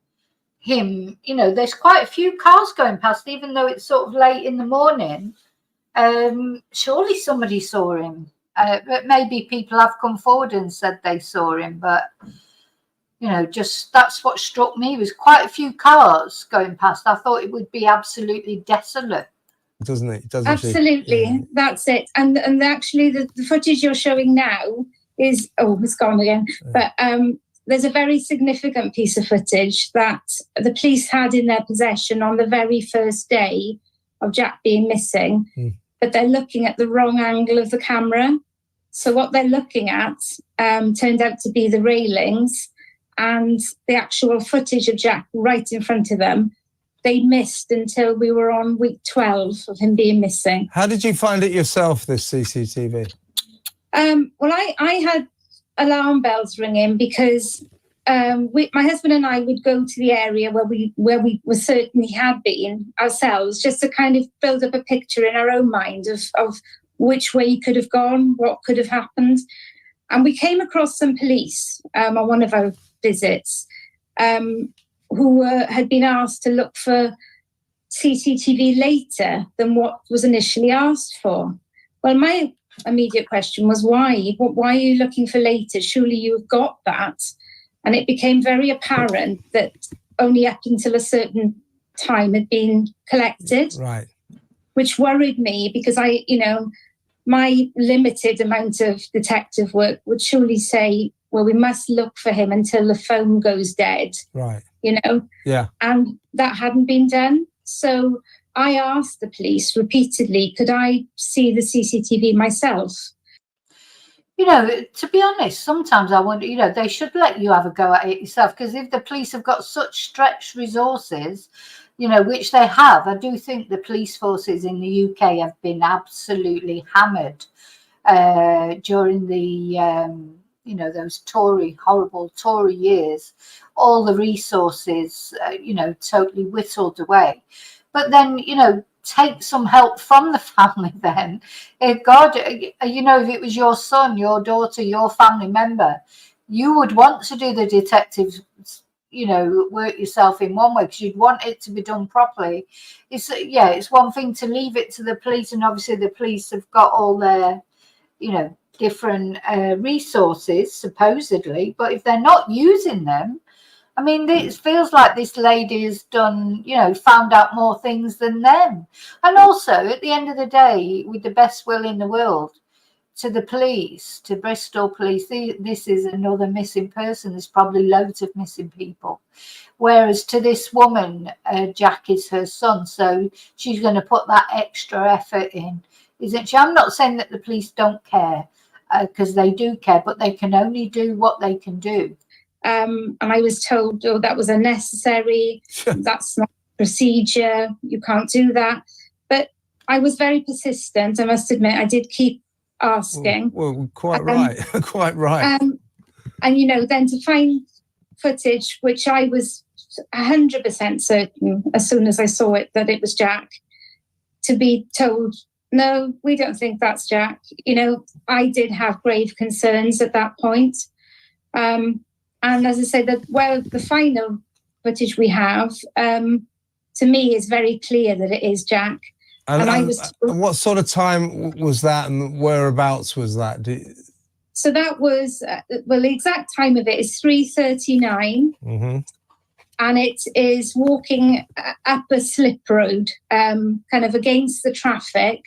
[SPEAKER 1] him. There's quite a few cars going past, even though it's sort of late in the morning. Surely somebody saw him. But maybe people have come forward and said they saw him. But, just that's what struck me, was quite a few cars going past. I thought it would be absolutely desolate.
[SPEAKER 6] Doesn't it?
[SPEAKER 5] Absolutely,
[SPEAKER 6] yeah.
[SPEAKER 5] That's it. And actually, the footage you're showing now is, it's gone again. But there's a very significant piece of footage that the police had in their possession on the very first day of Jack being missing. But they're looking at the wrong angle of the camera. So what they're looking at turned out to be the railings, and the actual footage of Jack right in front of them, they missed until we were on week 12 of him being missing.
[SPEAKER 6] How did you find it yourself, this CCTV?
[SPEAKER 5] Well, I had alarm bells ringing because my husband and I would go to the area where we were certain he had been ourselves, just to kind of build up a picture in our own mind of which way he could have gone, what could have happened. And we came across some police on one of our visits who had been asked to look for CCTV later than what was initially asked for. Well, my immediate question was, why? Why are you looking for later? Surely you have got that. And it became very apparent that only up until a certain time had been collected.
[SPEAKER 6] Right.
[SPEAKER 5] Which worried me because my limited amount of detective work would surely say, well, we must look for him until the phone goes dead.
[SPEAKER 6] Right.
[SPEAKER 5] Yeah. And that hadn't been done. So I asked the police repeatedly, could I see the CCTV myself?
[SPEAKER 1] To be honest, sometimes I wonder, they should let you have a go at it yourself, because if the police have got such stretched resources, which they have, I do think the police forces in the UK have been absolutely hammered during the, those horrible Tory years. All the resources, totally whittled away. But then, take some help from the family then. If it was your son, your daughter, your family member, you would want to do the detective, work yourself in one way, because you'd want it to be done properly. It's one thing to leave it to the police, and obviously the police have got all their, different resources, supposedly, but if they're not using them, I mean, it feels like this lady has done, found out more things than them. And also, at the end of the day, with the best will in the world, to the police, to Bristol police, this is another missing person. There's probably loads of missing people. Whereas to this woman, Jack is her son, so she's going to put that extra effort in, isn't she? I'm not saying that the police don't care, because they do care, but they can only do what they can do.
[SPEAKER 5] And I was told, that was unnecessary. That's not procedure. You can't do that. But I was very persistent. I must admit, I did keep asking.
[SPEAKER 6] Well, quite right. Quite right.
[SPEAKER 5] And, then to find footage, which I was 100% certain as soon as I saw it, that it was Jack, to be told, no, we don't think that's Jack. I did have grave concerns at that point. And as I said, the final footage we have, to me, is very clear that it is Jack.
[SPEAKER 6] And what sort of time was that, and whereabouts was that?
[SPEAKER 5] So that was, the exact time of it is 3:39.
[SPEAKER 6] Mm-hmm.
[SPEAKER 5] And it is walking up a slip road, kind of against the traffic.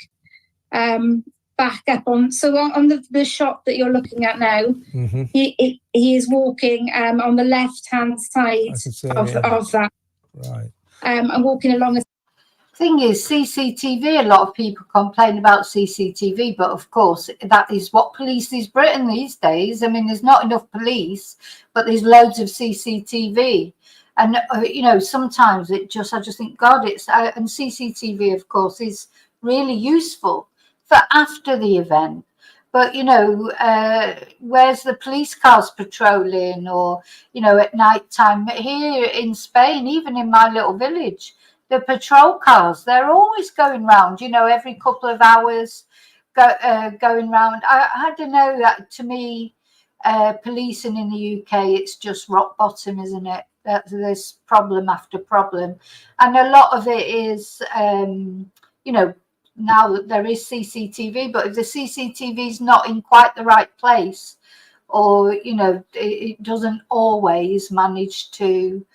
[SPEAKER 7] back up on. So on the shot that you're looking at now,
[SPEAKER 6] Mm-hmm.
[SPEAKER 7] he is walking on the left-hand side of that.
[SPEAKER 6] Right.
[SPEAKER 7] And walking along.
[SPEAKER 1] Thing is, CCTV, a lot of people complain about CCTV, but of course that is what polices Britain these days. I mean, there's not enough police, but there's loads of CCTV. And, you know, sometimes I just think, God, and CCTV, of course, is really useful for after the event. But, you know, where's the police cars patrolling, or, you know, at night time here in Spain, even in my little village, the patrol cars, they're always going round, you know, every couple of hours going round. I don't know, that to me, policing in the UK, it's just rock bottom, isn't it? There's problem after problem. And a lot of it is, you know, now that there is CCTV, but if the CCTV is not in quite the right place, or, you know, it doesn't always manage to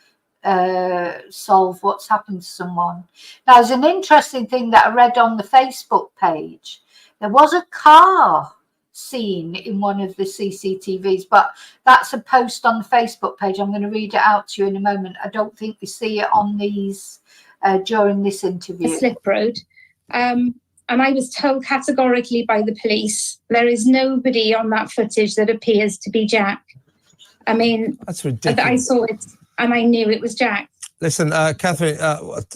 [SPEAKER 1] solve what's happened to someone. Now, there's an interesting thing that I read on the Facebook page. There was a car seen in one of the CCTVs, but that's a post on the Facebook page. I'm going to read it out to you in a moment. I don't think we see it on these during this interview.
[SPEAKER 7] A slip road. And I was told categorically by the police, there is nobody on that footage that appears to be Jack. I mean,
[SPEAKER 6] that's ridiculous.
[SPEAKER 7] I saw it and I knew it was Jack.
[SPEAKER 6] Listen, Catherine,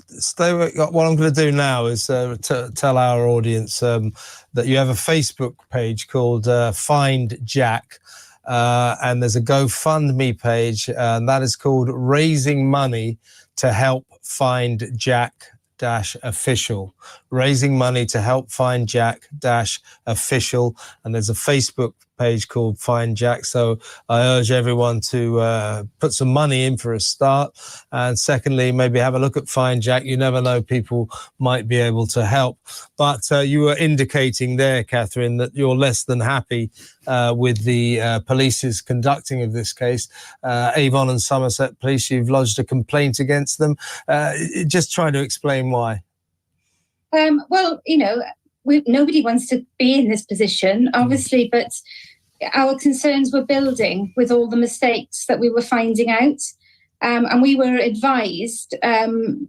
[SPEAKER 6] stay with, what I'm going to do now is tell our audience that you have a Facebook page called Find Jack, and there's a GoFundMe page, and that is called Raising Money to Help Find Jack Official. Raising money to help find Jack Official, and there's a Facebook page called Find Jack. So I urge everyone to put some money in for a start, and secondly, maybe have a look at Find Jack. You never know, people might be able to help. But you were indicating there, Catherine, that you're less than happy with the police's conducting of this case. Avon and Somerset Police, you've lodged a complaint against them. Just try to explain why.
[SPEAKER 7] Well, you know, nobody wants to be in this position, obviously, but our concerns were building with all the mistakes that we were finding out. And we were advised to...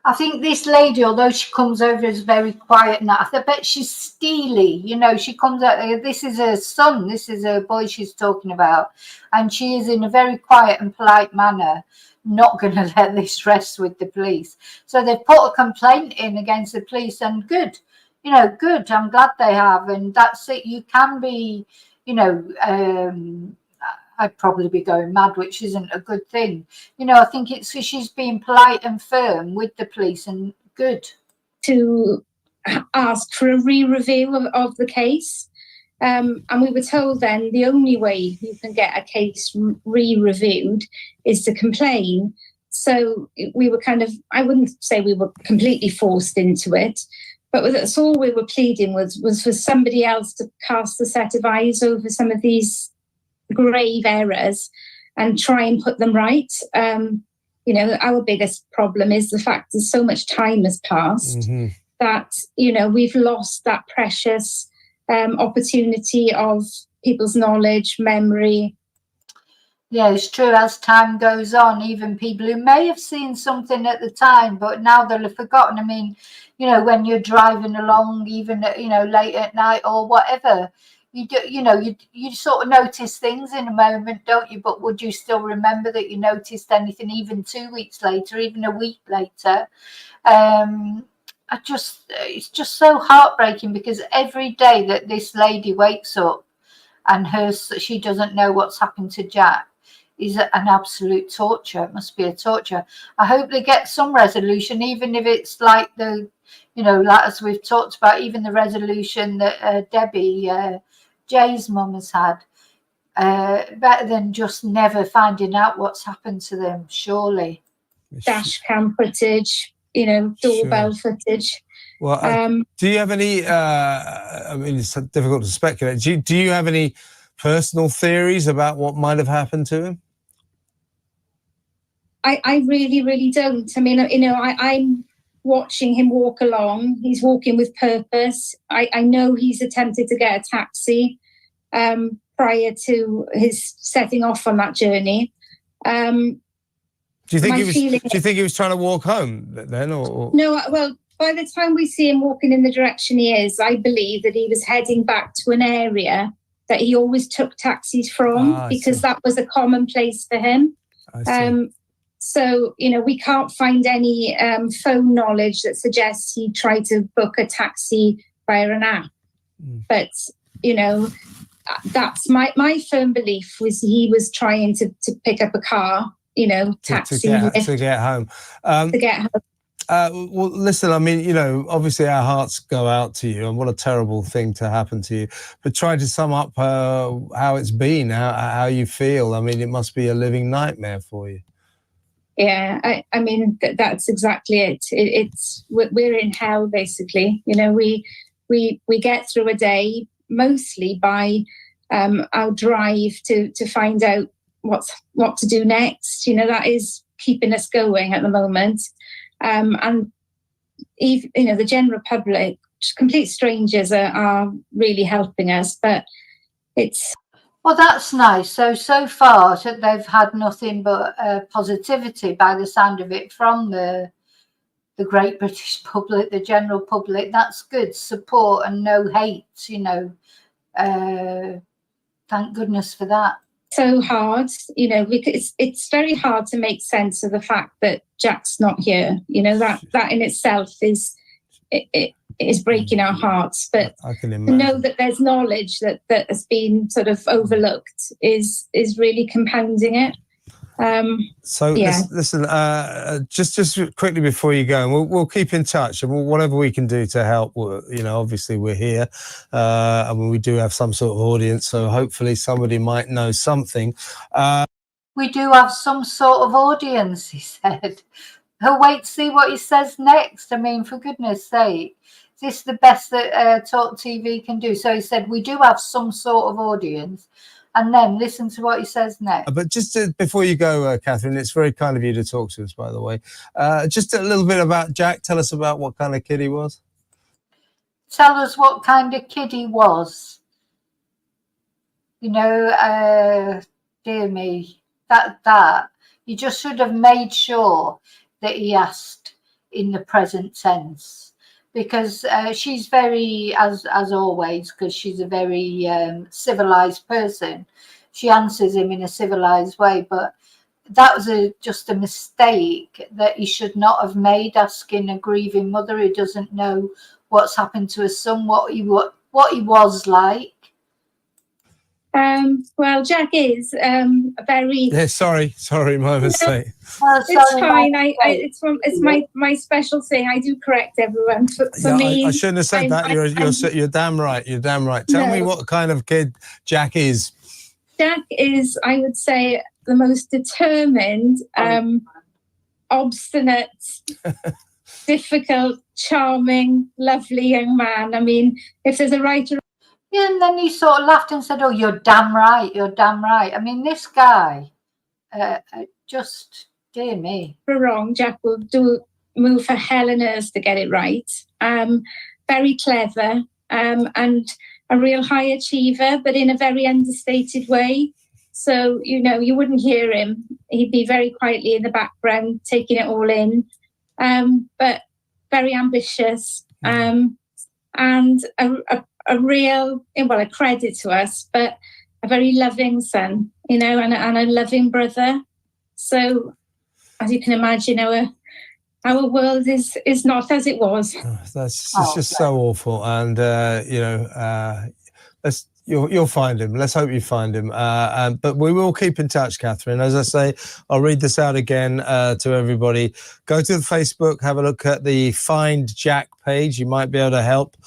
[SPEAKER 1] I think this lady, although she comes over as very quiet and that, I bet she's steely. You know, she comes out, this is her son, this is her boy she's talking about. And she is in a very quiet and polite manner not going to let this rest with the police. So they've put a complaint in against the police, and good, you know, good. I'm glad they have. And that's it. You can be, you know, I'd probably be going mad, which isn't a good thing. You know, I think it's she's being polite and firm with the police, and good.
[SPEAKER 7] To ask for a re-review of the case. And we were told then the only way you can get a case re-reviewed is to complain. So we were kind of, I wouldn't say we were completely forced into it, but that's all we were pleading was for somebody else to cast a set of eyes over some of these grave errors and try and put them right. You know, our biggest problem is the fact that so much time has passed that, you know, we've lost that precious opportunity of people's knowledge, memory.
[SPEAKER 1] Yeah, it's true. As time goes on, even people who may have seen something at the time, but now they'll have forgotten. I mean, you know, when you're driving along, even, you know, late at night or whatever, you do, you know, you sort of notice things in a moment, don't you? But would you still remember that you noticed anything even 2 weeks later, even a week later? It's just so heartbreaking, because every day that this lady wakes up and she doesn't know what's happened to Jack is an absolute torture. It must be a torture. I hope they get some resolution, even if it's like the, you know, like as we've talked about, even the resolution that Debbie, Jay's mum has had. Better than just never finding out what's happened to them, surely.
[SPEAKER 7] Dash cam footage, you know, doorbell footage.
[SPEAKER 6] Well, do you have any, I mean, it's difficult to speculate. Do you have any personal theories about what might have happened to him?
[SPEAKER 7] I really, really don't. I mean, you know, watching him walk along. He's walking with purpose. I know he's attempted to get a taxi prior to his setting off on that journey.
[SPEAKER 6] Do you think he was trying to walk home then, or?
[SPEAKER 7] No, well, by the time we see him walking in the direction he is, I believe that he was heading back to an area that he always took taxis from, because that was a common place for him. So, you know, we can't find any phone knowledge that suggests he tried to book a taxi via an app. But, you know, that's my firm belief was he was trying to pick up a car, you know, taxi.
[SPEAKER 6] To get home. Well, listen, I mean, you know, obviously our hearts go out to you, and what a terrible thing to happen to you. But try to sum up how it's been, how you feel. I mean, it must be a living nightmare for you.
[SPEAKER 7] Yeah, I mean, that's exactly it. We're in hell, basically. You know, we get through a day mostly by our drive to find out what to do next. You know, that is keeping us going at the moment. And even, you know, the general public, complete strangers are really helping us, but it's...
[SPEAKER 1] Well, that's nice. So far they've had nothing but positivity by the sound of it from the great British public, the general public. That's good support and no hate, you know. Thank goodness for that.
[SPEAKER 7] So hard, you know, because it's very hard to make sense of the fact that Jack's not here. You know, that in itself is it is breaking our hearts. But
[SPEAKER 6] I can
[SPEAKER 7] to
[SPEAKER 6] imagine.
[SPEAKER 7] know that there's knowledge that has been sort of overlooked is really compounding it.
[SPEAKER 6] So
[SPEAKER 7] yeah.
[SPEAKER 6] listen, just quickly before you go, and we'll keep in touch, and whatever we can do to help. You know, obviously we're here, and we do have some sort of audience, so hopefully somebody might know something.
[SPEAKER 1] We do have some sort of audience, he said. I'll wait to see what he says next. I mean, for goodness sake, is this the best that Talk TV can do? So he said, we do have some sort of audience. And then listen to what he says next.
[SPEAKER 6] But just before you go, Catherine, it's very kind of you to talk to us, by the way. Just a little bit about Jack. Tell us about what kind of kid he was.
[SPEAKER 1] Tell us what kind of kid he was. You know, dear me, that you just should have made sure that he asked in the present tense. Because she's very, as always, because she's a very civilized person. She answers him in a civilized way, but that was just a mistake that he should not have made, asking a grieving mother who doesn't know what's happened to her son, what he was like.
[SPEAKER 7] Well, Jack is a very...
[SPEAKER 6] Yeah, sorry, my mistake.
[SPEAKER 7] It's fine. It's my special thing. I do correct everyone. For me,
[SPEAKER 6] I shouldn't have said that. You're damn right. You're damn right. Tell me what kind of kid Jack is.
[SPEAKER 7] Jack is, I would say, the most determined, obstinate, difficult, charming, lovely young man. I mean, if there's a writer...
[SPEAKER 1] Yeah, and then he sort of laughed and said, oh, you're damn right. You're damn right. I mean, this guy, just, dear me.
[SPEAKER 7] Wrong, Jack will move for hell and earth to get it right. Very clever and a real high achiever, but in a very understated way. So, you know, you wouldn't hear him. He'd be very quietly in the background, taking it all in, but very ambitious and a real, well, a credit to us, but a very loving son, you know, and a loving brother. So, as you can imagine, our world is not as it was.
[SPEAKER 6] That's just so awful, and you know, you'll find him. Let's hope you find him. But we will keep in touch, Catherine. As I say, I'll read this out again to everybody. Go to the Facebook, have a look at the Find Jack page. You might be able to help.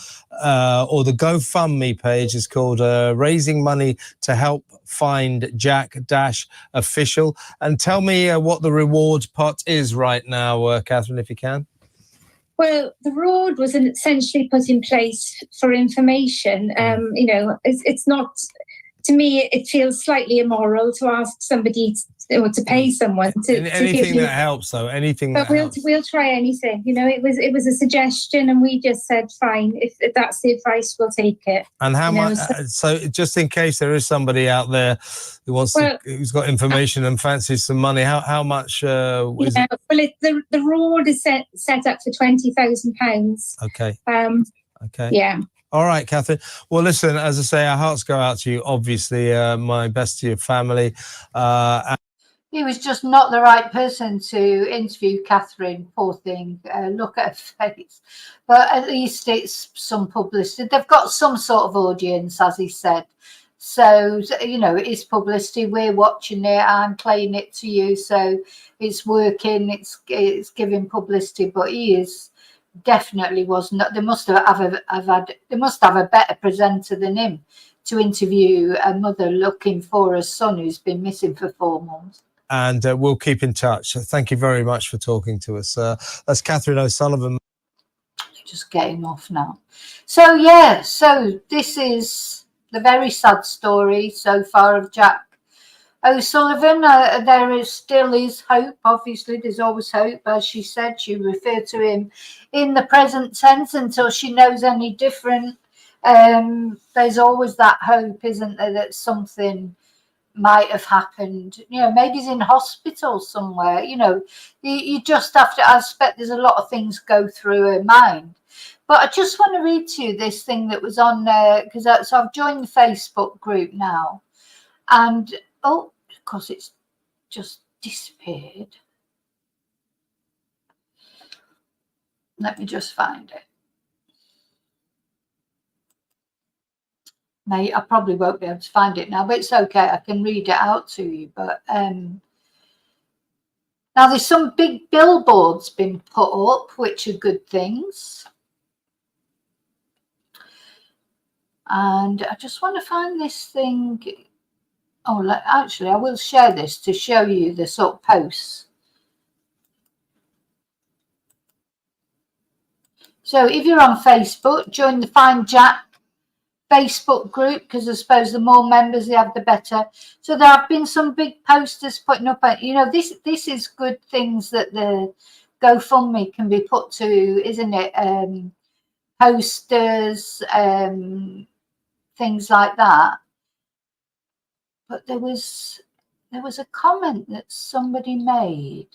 [SPEAKER 6] Or the GoFundMe page is called Raising Money to Help Find Jack Official. And tell me what the reward pot is right now, Catherine, if you can.
[SPEAKER 7] Well, the reward was essentially put in place for information. You know, it's not, to me, it feels slightly immoral to ask somebody or to pay someone to
[SPEAKER 6] anything
[SPEAKER 7] give you.
[SPEAKER 6] that helps, though. Anything
[SPEAKER 7] But
[SPEAKER 6] that helps.
[SPEAKER 7] we'll try anything. You know, it was a suggestion, and we just said, fine, if that's the advice, we'll take it.
[SPEAKER 6] And how much? So just in case there is somebody out there who wants who's got information and fancies some money, how much is it?
[SPEAKER 7] Well, the reward is set up for £20,000.
[SPEAKER 6] Okay. Okay.
[SPEAKER 7] Yeah.
[SPEAKER 6] All right, Catherine. Well, listen, as I say, our hearts go out to you. Obviously, my best to your family.
[SPEAKER 1] He was just not the right person to interview Catherine, poor thing. Look at her face. But at least it's some publicity. They've got some sort of audience, as he said. So, you know, it is publicity. We're watching it. I'm playing it to you. So it's working. It's giving publicity. But he is definitely was not. They must have a better presenter than him to interview a mother looking for a son who's been missing for 4 months.
[SPEAKER 6] And we'll keep in touch. Thank you very much for talking to us. That's Catherine O'Sullivan.
[SPEAKER 1] Just getting off now. So, yeah, so this is the very sad story so far of Jack O'Sullivan. There still is hope. Obviously, there's always hope. As she said, she referred to him in the present tense until she knows any different. There's always that hope, isn't there, that something might have happened. You know, maybe he's in hospital somewhere. You know, you just have to, I expect there's a lot of things go through her mind. But I just want to read to you this thing that was on there, because so I've joined the Facebook group now, and oh, of course it's just disappeared. Let me just find it. Mate, I probably won't be able to find it now, but it's okay. I can read it out to you. But now there's some big billboards been put up, which are good things. And I just want to find this thing. Oh, actually, I will share this to show you the sort of posts. So if you're on Facebook, join the Find Jack Facebook group, because I suppose the more members they have, the better. So there have been some big posters putting up. You know, this is good things that the GoFundMe can be put to, isn't it? Posters, things like that. But there was a comment that somebody made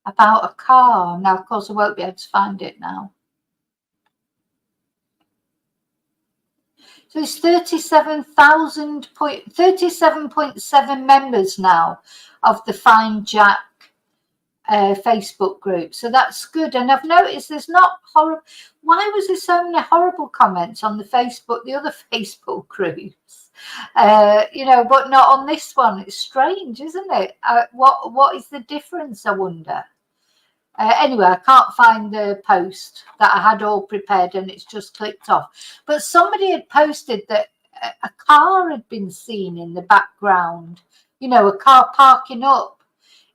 [SPEAKER 1] about a car. Now, of course, I won't be able to find it now. So it's 37.7 members now of the Find Jack Facebook group. So that's good. And I've noticed there's not horrible. Why was there so many horrible comments on the other Facebook groups? You know, but not on this one. It's strange, isn't it? What is the difference, I wonder? Anyway, I can't find the post that I had all prepared, and it's just clicked off. But somebody had posted that a car had been seen in the background, you know, a car parking up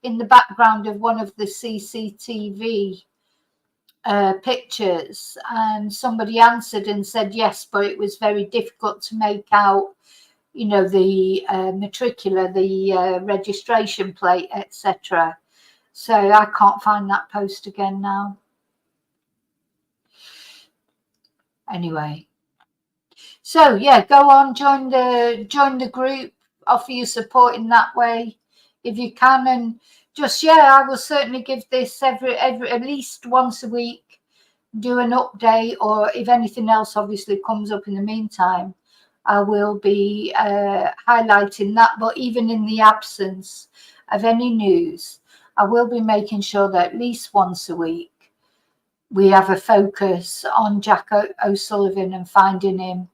[SPEAKER 1] in the background of one of the CCTV pictures. And somebody answered and said yes, but it was very difficult to make out, you know, the matricular, the registration plate, etc. So I can't find that post again now. Anyway, so yeah, go on, join the group, offer your support in that way if you can, and just I will certainly give this every at least once a week, do an update, or if anything else obviously comes up in the meantime, I will be highlighting that. But even in the absence of any news, I will be making sure that at least once a week we have a focus on Jack O'Sullivan and finding him,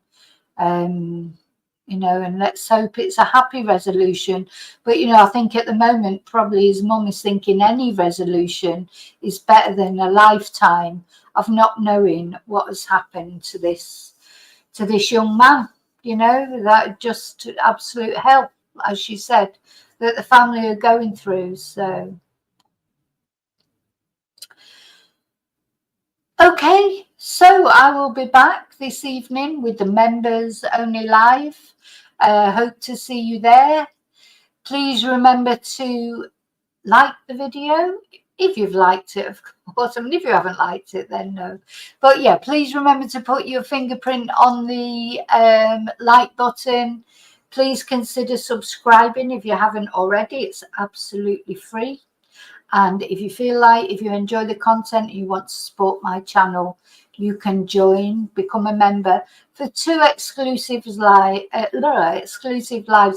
[SPEAKER 1] you know, and let's hope it's a happy resolution. But, you know, I think at the moment probably his mum is thinking any resolution is better than a lifetime of not knowing what has happened to this young man. You know, that just absolute hell, as she said, that the family are going through. So okay, so I will be back this evening with the members only live. Hope to see you there. Please remember to like the video if you've liked it, of course. I mean, if you haven't liked it, then no. But yeah, please remember to put your fingerprint on the like button. Please consider subscribing if you haven't already. It's absolutely free. And if you feel like, if you enjoy the content and you want to support my channel, you can join, become a member for 2 exclusive lives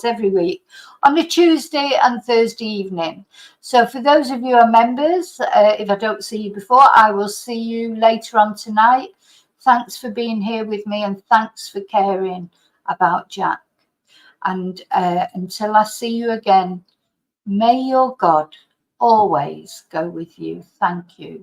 [SPEAKER 1] every week on a Tuesday and Thursday evening. So for those of you who are members, if I don't see you before, I will see you later on tonight. Thanks for being here with me, and thanks for caring about Jack. And until I see you again, may your God always go with you. Thank you.